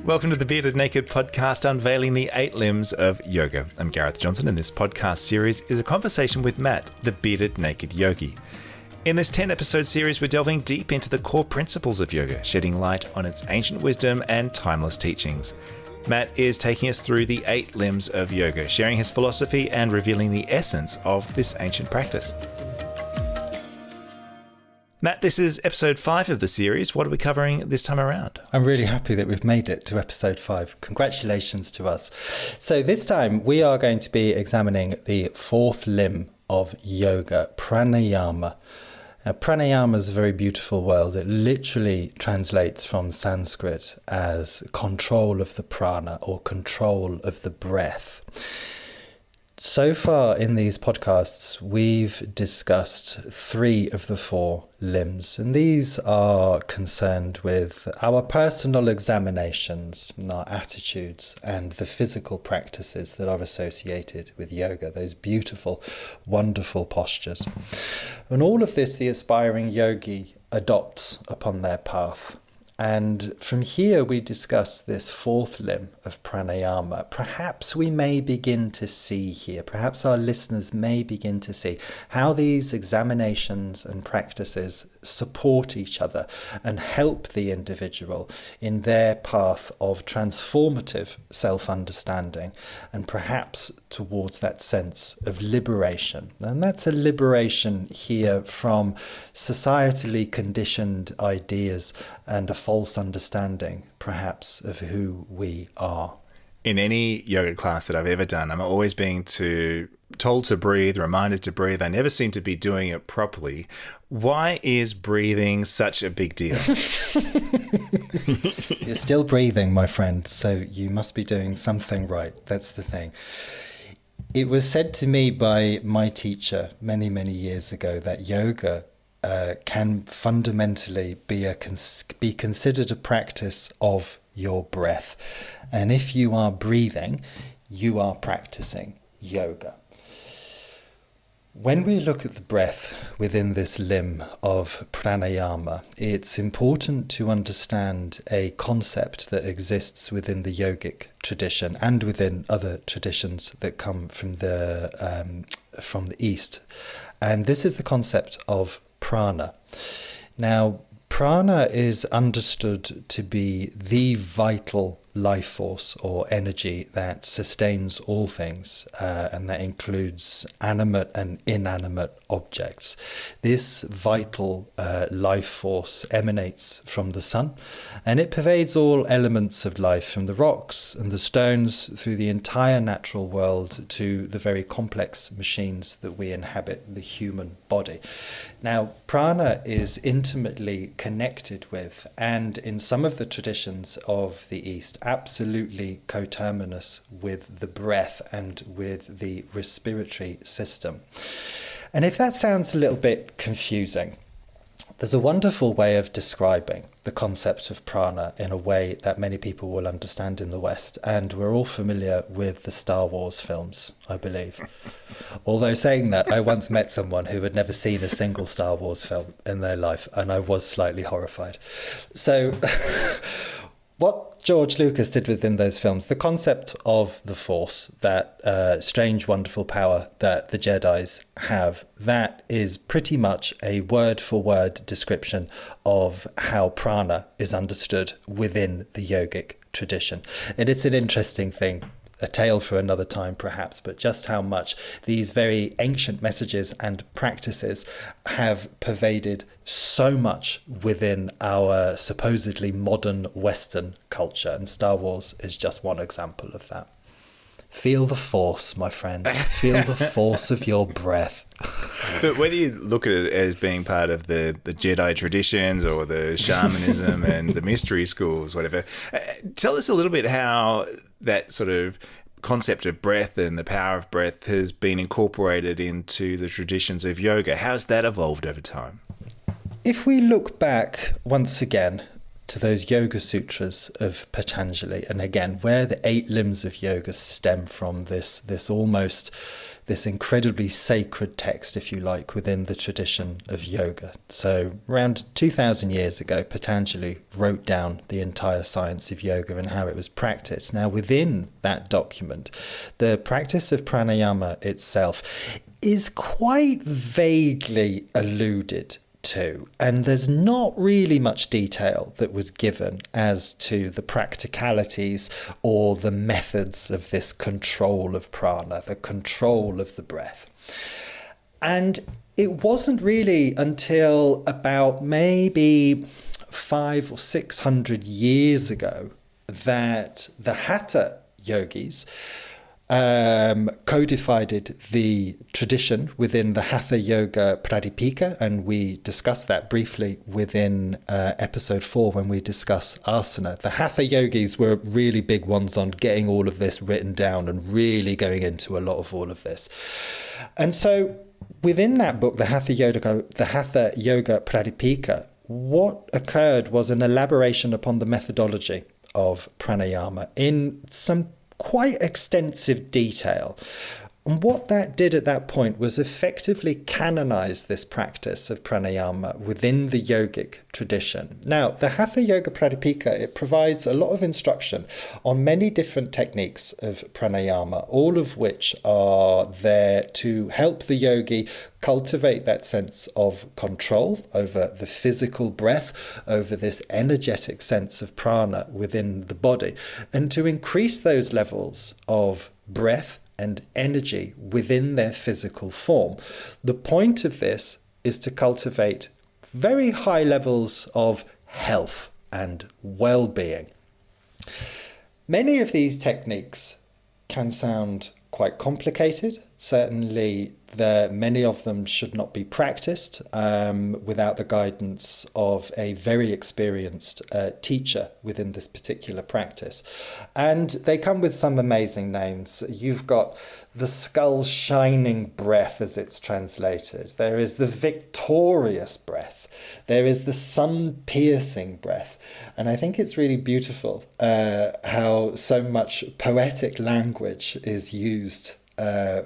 Welcome to the Bearded Naked podcast, unveiling the 8 limbs of yoga. I'm Gareth Johnson, and this podcast series is a conversation with Matt, the Bearded Naked Yogi. In this 10-episode series, we're delving deep into the core principles of yoga, shedding light on its ancient wisdom and timeless teachings. Matt is taking us through the 8 limbs of yoga, sharing his philosophy and revealing the essence of this ancient practice. Matt, this is episode 5 of the series. What are we covering this time around? I'm really happy that we've made it to episode 5. Congratulations to us. So this time we are going to be examining the 4th limb of yoga, pranayama. Now, pranayama is a very beautiful word. It literally translates from Sanskrit as control of the prana or control of the breath. So far in these podcasts, we've discussed 3 of the 4 limbs, and these are concerned with our personal examinations, our attitudes, and the physical practices that are associated with yoga, those beautiful, wonderful postures. And all of this, the aspiring yogi adopts upon their path. And from here we discuss this 4th limb of pranayama. Perhaps we may begin to see here, perhaps our listeners may begin to see how these examinations and practices support each other and help the individual in their path of transformative self-understanding and perhaps towards that sense of liberation. And that's a liberation here from societally conditioned ideas and a false understanding, perhaps, of who we are. In any yoga class that I've ever done, I'm always being told to breathe, reminded to breathe. I never seem to be doing it properly. Why is breathing such a big deal? You're still breathing, my friend, so you must be doing something right. That's the thing. It was said to me by my teacher many, many years ago that yoga can fundamentally be considered a practice of your breath. And if you are breathing, you are practicing yoga. When we look at the breath within this limb of pranayama, it's important to understand a concept that exists within the yogic tradition and within other traditions that come from the East. And this is the concept of prana. Now, prana is understood to be the vital life force or energy that sustains all things, and that includes animate and inanimate objects. This vital life force emanates from the sun, and it pervades all elements of life, from the rocks and the stones through the entire natural world to the very complex machines that we inhabit, the human body. Now, prana is intimately connected with, and in some of the traditions of the East, absolutely coterminous with the breath and with the respiratory system. And if that sounds a little bit confusing, there's a wonderful way of describing the concept of prana in a way that many people will understand in the West. And we're all familiar with the Star Wars films, I believe. Although saying that, I once met someone who had never seen a single Star Wars film in their life, and I was slightly horrified. So what George Lucas did within those films, the concept of the Force, that strange, wonderful power that the Jedis have, that is pretty much a word-for-word description of how prana is understood within the yogic tradition. And it's an interesting thing, a tale for another time perhaps, but just how much these very ancient messages and practices have pervaded so much within our supposedly modern Western culture, and Star Wars is just one example of that. Feel the force, my friends. Feel the force of your breath. But whether you look at it as being part of the Jedi traditions or the shamanism and the mystery schools, whatever, tell us a little bit how that sort of concept of breath and the power of breath has been incorporated into the traditions of yoga. How's that evolved over time? If we look back once again to those Yoga Sutras of Patanjali, and again, where the 8 limbs of yoga stem from, this almost this incredibly sacred text, if you like, within the tradition of yoga. So around 2,000 years ago, Patanjali wrote down the entire science of yoga and how it was practiced. Now, within that document, the practice of pranayama itself is quite vaguely alluded to, and there's not really much detail that was given as to the practicalities or the methods of this control of prana, the control of the breath. And it wasn't really until about maybe 500 or 600 years ago that the Hatha yogis codified the tradition within the Hatha Yoga Pradipika, and we discussed that briefly within episode 4 when we discuss asana. The Hatha yogis were really big ones on getting all of this written down and really going into a lot of all of this. And so within that book, the Hatha Yoga Pradipika, what occurred was an elaboration upon the methodology of pranayama in some quite extensive detail. And what that did at that point was effectively canonize this practice of pranayama within the yogic tradition. Now, the Hatha Yoga Pradipika, it provides a lot of instruction on many different techniques of pranayama, all of which are there to help the yogi cultivate that sense of control over the physical breath, over this energetic sense of prana within the body, and to increase those levels of breath and energy within their physical form. The point of this is to cultivate very high levels of health and well-being. Many of these techniques can sound quite complicated. Certainly, many of them should not be practiced without the guidance of a very experienced teacher within this particular practice. And they come with some amazing names. You've got the skull shining breath, as it's translated. There is the victorious breath. There is the sun piercing breath. And I think it's really beautiful how so much poetic language is used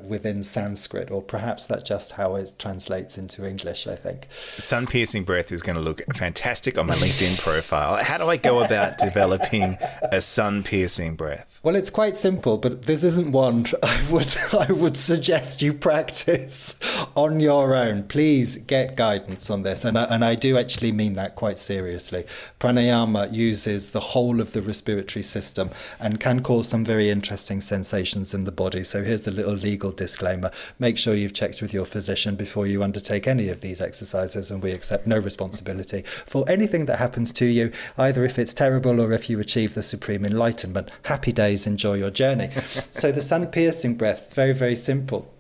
within Sanskrit, or perhaps that's just how it translates into English, I think. Sun-piercing breath is going to look fantastic on my LinkedIn profile. How do I go about developing a sun-piercing breath? Well, it's quite simple, but this isn't one I would suggest you practice on your own. Please get guidance on this, and I do actually mean that quite seriously. Pranayama uses the whole of the respiratory system and can cause some very interesting sensations in the body. So here's the little legal disclaimer. Make sure you've checked with your physician before you undertake any of these exercises, and we accept no responsibility for anything that happens to you, either if it's terrible or if you achieve the supreme enlightenment. Happy days, enjoy your journey. So the sun-piercing breath, very, very simple.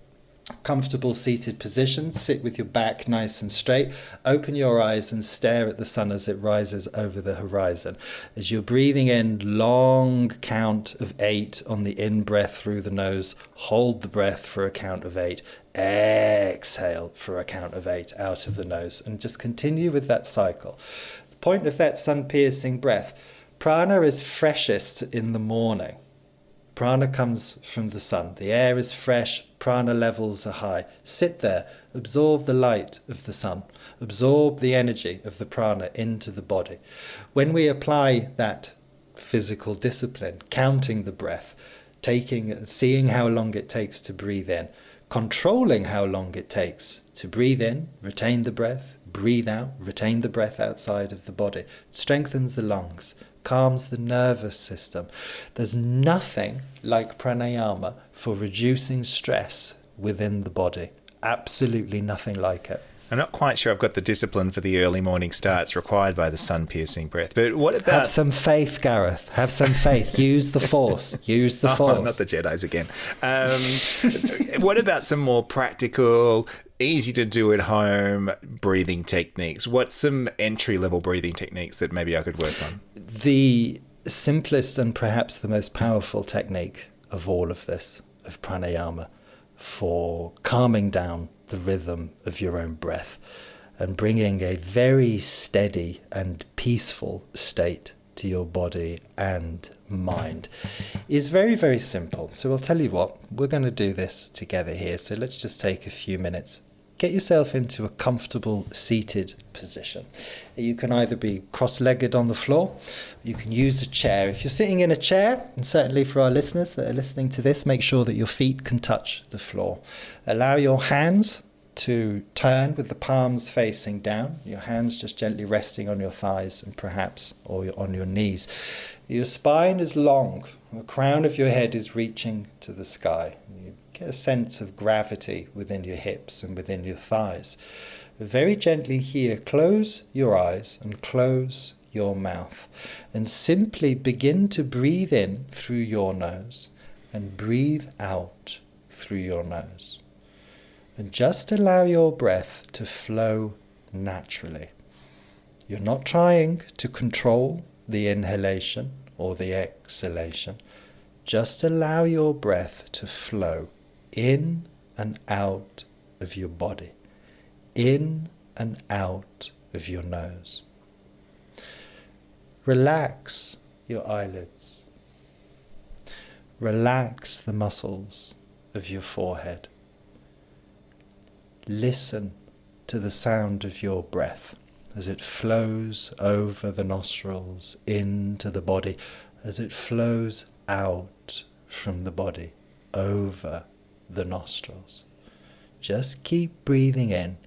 Comfortable seated position, sit with your back nice and straight, open your eyes and stare at the sun as it rises over the horizon. As you're breathing in, long count of 8 on the in-breath through the nose, hold the breath for a count of 8, exhale for a count of 8 out of the nose, and just continue with that cycle. The point of that sun-piercing breath, prana is freshest in the morning. Prana comes from the sun. The air is fresh, prana levels are high. Sit there, absorb the light of the sun, absorb the energy of the prana into the body. When we apply that physical discipline, counting the breath, seeing how long it takes to breathe in, controlling how long it takes to breathe in, retain the breath, breathe out, retain the breath outside of the body, strengthens the lungs, calms the nervous system. There's nothing like pranayama for reducing stress within the body. Absolutely nothing like it. I'm not quite sure I've got the discipline for the early morning starts required by the sun-piercing breath. But what about... Have some faith, Gareth. Have some faith. Use the force. Use the force. Not the Jedis again. What about some more practical, easy to do at home breathing techniques? What's some entry-level breathing techniques that maybe I could work on? The simplest and perhaps the most powerful technique of all of this, of pranayama, for calming down the rhythm of your own breath and bringing a very steady and peaceful state to your body and mind is very, very simple. So I'll tell you what, we're going to do this together here. So let's just take a few minutes. Get yourself into a comfortable seated position. You can either be cross-legged on the floor, you can use a chair. If you're sitting in a chair, and certainly for our listeners that are listening to this, make sure that your feet can touch the floor. Allow your hands to turn with the palms facing down, your hands just gently resting on your thighs and perhaps or on your knees. Your spine is long, the crown of your head is reaching to the sky. You get a sense of gravity within your hips and within your thighs. Very gently here, close your eyes and close your mouth and simply begin to breathe in through your nose and breathe out through your nose. And just allow your breath to flow naturally. You're not trying to control the inhalation or the exhalation. Just allow your breath to flow in and out of your body, in and out of your nose. Relax your eyelids. Relax the muscles of your forehead. Listen to the sound of your breath as it flows over the nostrils into the body, as it flows out from the body over the nostrils. Just keep breathing in,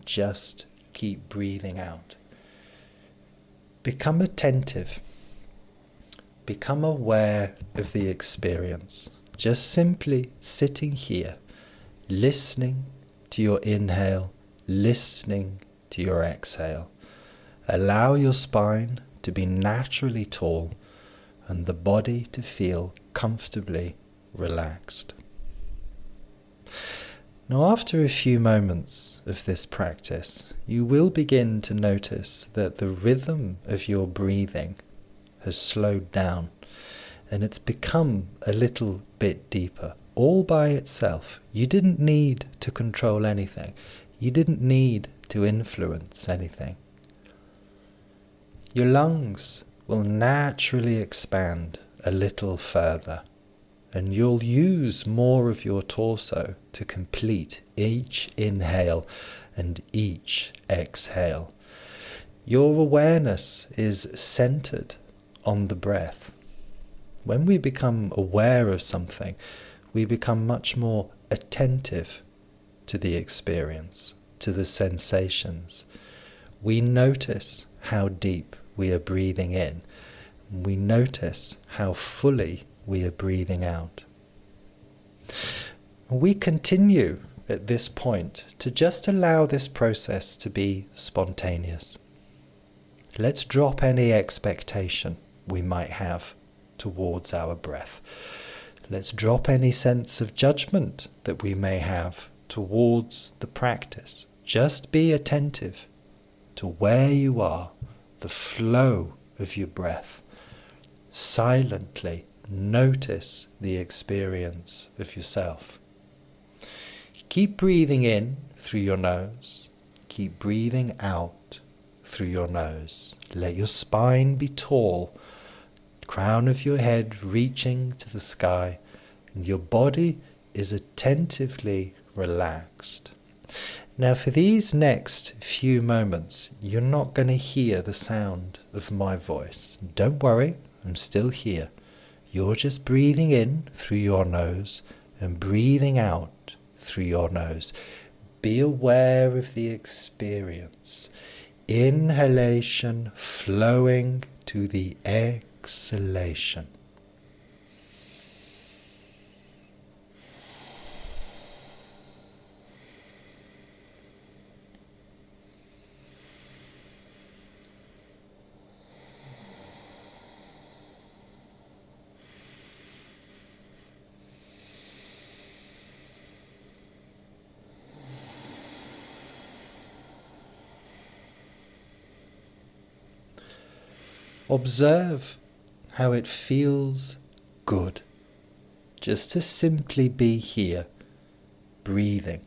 just keep breathing out. Become attentive, become aware of the experience, just simply sitting here, listening to your inhale, listening to your exhale. Allow your spine to be naturally tall and the body to feel comfortably relaxed. Now, after a few moments of this practice, you will begin to notice that the rhythm of your breathing has slowed down and it's become a little bit deeper. All by itself. You didn't need to control anything. You didn't need to influence anything. Your lungs will naturally expand a little further, and you'll use more of your torso to complete each inhale and each exhale. Your awareness is centered on the breath. When we become aware of something, we become much more attentive to the experience, to the sensations. We notice how deep we are breathing in. We notice how fully we are breathing out. We continue at this point to just allow this process to be spontaneous. Let's drop any expectation we might have towards our breath. Let's drop any sense of judgment that we may have towards the practice. Just be attentive to where you are, the flow of your breath. Silently notice the experience of yourself. Keep breathing in through your nose. Keep breathing out through your nose. Let your spine be tall, crown of your head reaching to the sky, and your body is attentively relaxed. Now for these next few moments, you're not going to hear the sound of my voice. Don't worry, I'm still here. You're just breathing in through your nose and breathing out through your nose. Be aware of the experience. Inhalation flowing to the exhalation. Observe how it feels good just to simply be here, breathing.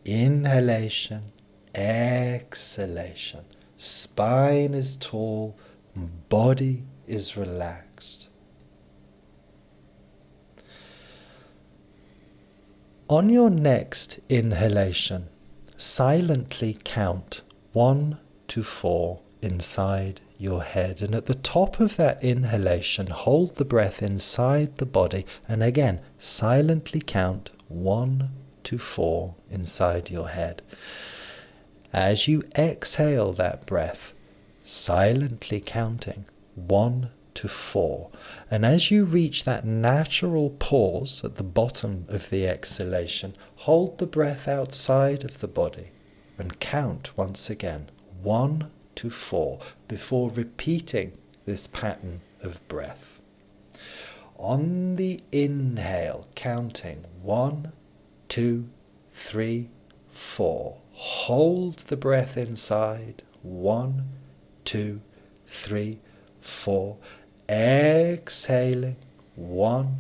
Inhalation, exhalation. Spine is tall, Body is relaxed. On your next inhalation, silently count 1 to 4 inside your head, and at the top of that inhalation, hold the breath inside the body, and again, silently count 1 to 4 inside your head. As you exhale that breath, silently counting 1 to 4, and as you reach that natural pause at the bottom of the exhalation, hold the breath outside of the body and count once again 1 to 4 before repeating this pattern of breath. On the inhale, counting 1, 2, 3, 4. Hold the breath inside 1, 2, 3, 4. Exhaling 1,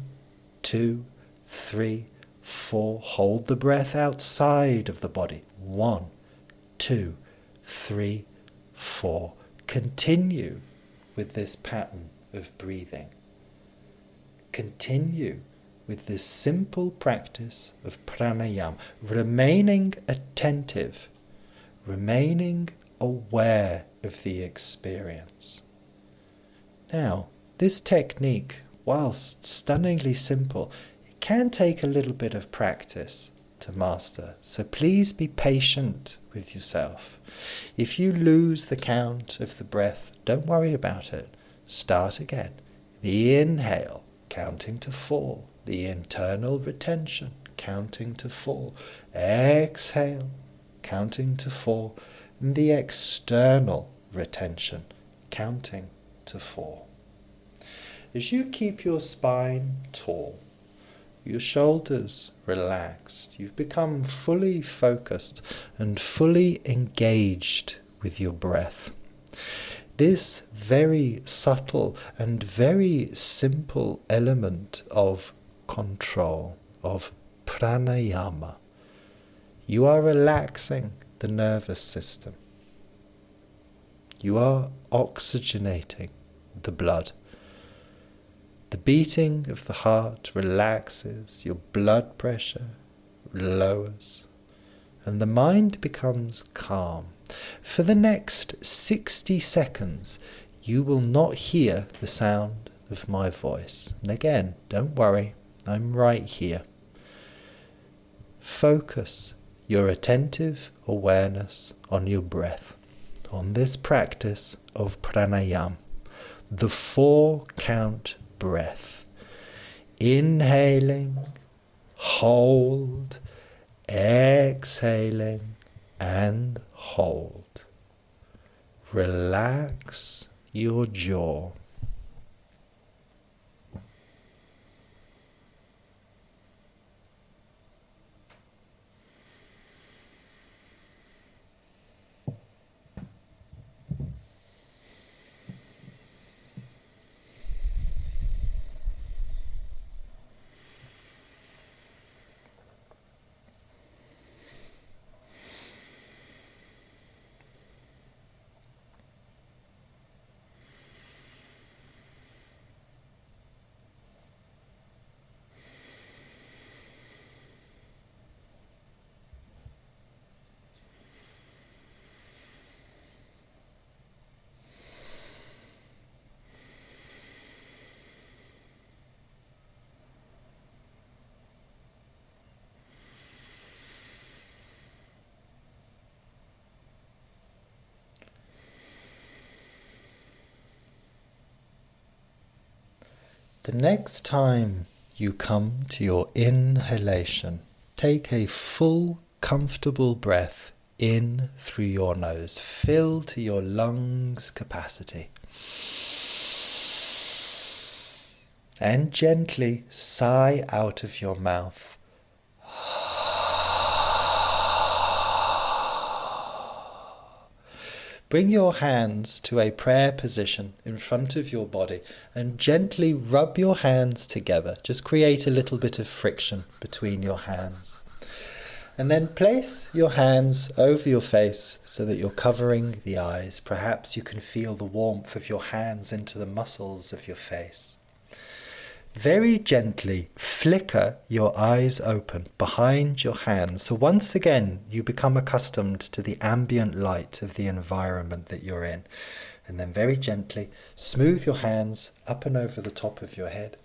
2, 3, 4. Hold the breath outside of the body 1, 2, 3, 4. Continue with this pattern of breathing. Continue with this simple practice of pranayama, remaining attentive, remaining aware of the experience. Now, this technique, whilst stunningly simple, it can take a little bit of practice to master, so please be patient with yourself. If you lose the count of the breath, don't worry about it. Start again. The inhale, counting to 4. The internal retention, counting to 4. Exhale, counting to 4. And the external retention, counting to 4. As you keep your spine tall, your shoulders relaxed, you've become fully focused and fully engaged with your breath. This very subtle and very simple element of control, of pranayama, you are relaxing the nervous system. You are oxygenating the blood. The beating of the heart relaxes, your blood pressure lowers, and the mind becomes calm. For the next 60 seconds, you will not hear the sound of my voice. And again, don't worry, I'm right here. Focus your attentive awareness on your breath, on this practice of pranayama, the 4-count breath. Inhaling, hold, exhaling, and hold. Relax your jaw. The next time you come to your inhalation, take a full, comfortable breath in through your nose. Fill to your lungs' capacity. And gently sigh out of your mouth. Bring your hands to a prayer position in front of your body and gently rub your hands together. Just create a little bit of friction between your hands. And then place your hands over your face so that you're covering the eyes. Perhaps you can feel the warmth of your hands into the muscles of your face. Very gently flicker your eyes open behind your hands. So once again, you become accustomed to the ambient light of the environment that you're in. And then very gently smooth your hands up and over the top of your head,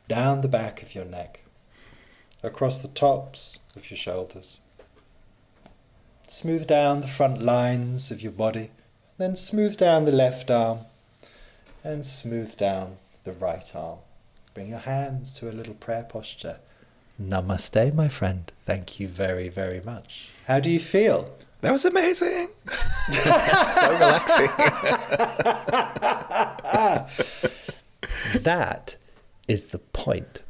down the back of your neck, across the tops of your shoulders. Smooth down the front lines of your body, then smooth down the left arm and smooth down the right arm. Bring your hands to a little prayer posture. Namaste, my friend. Thank you very, very much. How do you feel? That was amazing. So relaxing. That is the point.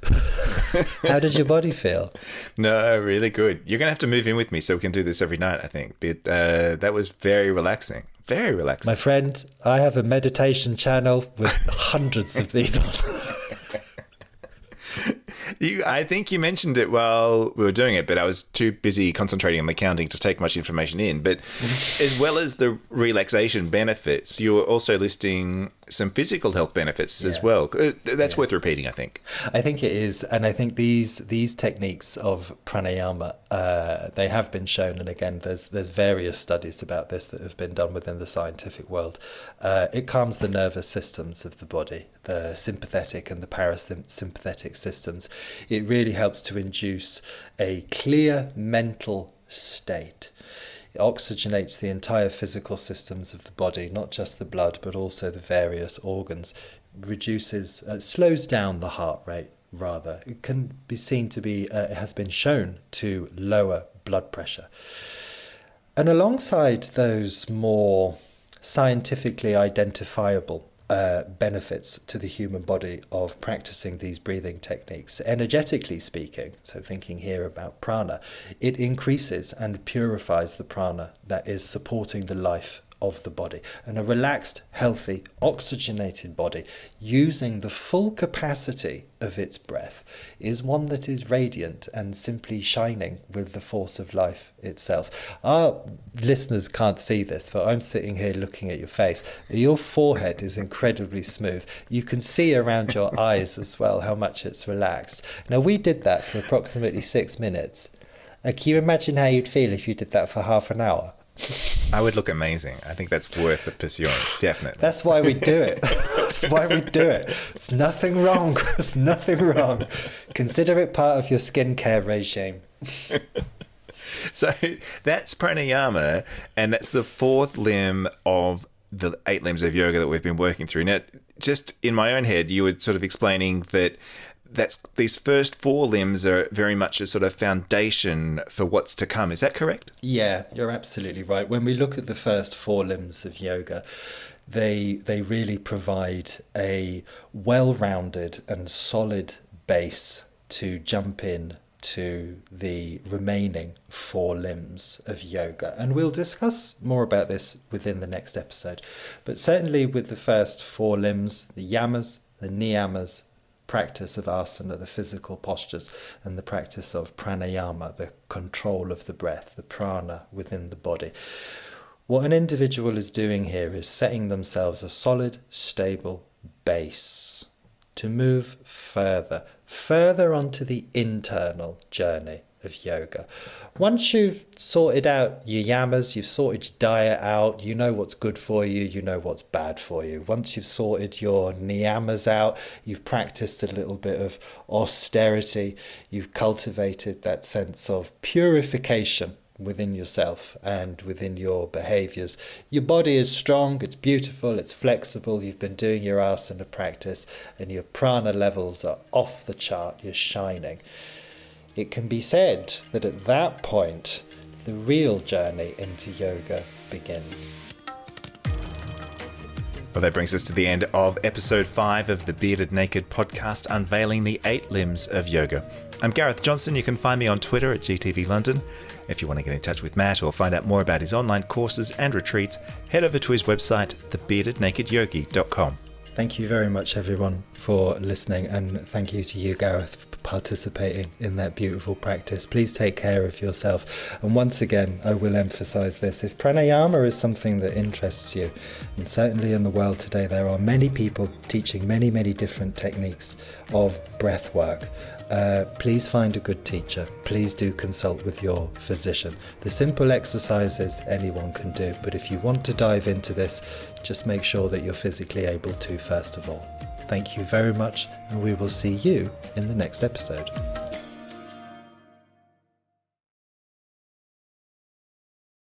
How does your body feel? No, really good. You're going to have to move in with me so we can do this every night, I think. But that was very relaxing. Very relaxing. My friend, I have a meditation channel with hundreds of these on. I think you mentioned it while we were doing it, but I was too busy concentrating on the counting to take much information in. But as well as the relaxation benefits, you're also listing some physical health benefits as well. That's worth repeating, I think. I think it is. And I think these techniques of pranayama, they have been shown. And again, there's various studies about this that have been done within the scientific world. It calms the nervous systems of the body, the sympathetic and the parasympathetic systems. It really helps to induce a clear mental state. It oxygenates the entire physical systems of the body, not just the blood, but also the various organs. Slows down the heart rate, rather. It can be seen to be, it has been shown to lower blood pressure. And alongside those more scientifically identifiable benefits to the human body of practicing these breathing techniques, energetically speaking, so thinking here about prana, it increases and purifies the prana that is supporting the life of the body. And a relaxed, healthy, oxygenated body using the full capacity of its breath is one that is radiant and simply shining with the force of life itself. Our listeners can't see this, but I'm sitting here looking at your face. Your forehead is incredibly smooth. You can see around your eyes as well how much it's relaxed. Now, we did that for approximately 6 minutes. Can you imagine how you'd feel if you did that for half an hour? I would look amazing. I think that's worth the pursuing, definitely. That's why we do it. That's why we do it. There's nothing wrong. There's nothing wrong. Consider it part of your skincare regime. So that's pranayama, and that's the fourth limb of the 8 limbs of yoga that we've been working through. Now, just in my own head, you were sort of explaining that these first 4 limbs are very much a sort of foundation for what's to come. Is that correct? Yeah, you're absolutely right. When we look at the first 4 limbs of yoga, they really provide a well-rounded and solid base to jump in to the remaining 4 limbs of yoga. And we'll discuss more about this within the next episode. But certainly with the first 4 limbs, the yamas, the niyamas, practice of asana, the physical postures, and the practice of pranayama, the control of the breath, the prana within the body. What an individual is doing here is setting themselves a solid, stable base to move further onto the internal journey of yoga. Once you've sorted out your yamas, you've sorted your diet out, you know what's good for you, you know what's bad for you. Once you've sorted your niyamas out, you've practiced a little bit of austerity, you've cultivated that sense of purification within yourself and within your behaviors. Your body is strong, it's beautiful, it's flexible, you've been doing your asana practice, and your prana levels are off the chart, you're shining. It can be said that at that point, the real journey into yoga begins. Well, that brings us to the end of episode 5 of the Bearded Naked podcast, unveiling the 8 limbs of yoga. I'm Gareth Johnson. You can find me on Twitter at GTV London. If you want to get in touch with Matt or find out more about his online courses and retreats, head over to his website, thebeardednakedyogi.com. Thank you very much, everyone, for listening, and thank you to you, Gareth, for participating in that beautiful practice. Please take care of yourself. And once again, I will emphasize this. If pranayama is something that interests you, and certainly in the world today, there are many people teaching many, many different techniques of breath work. Please find a good teacher. Please do consult with your physician. The simple exercises anyone can do, but if you want to dive into this, just make sure that you're physically able to first of all. Thank you very much, and we will see you in the next episode.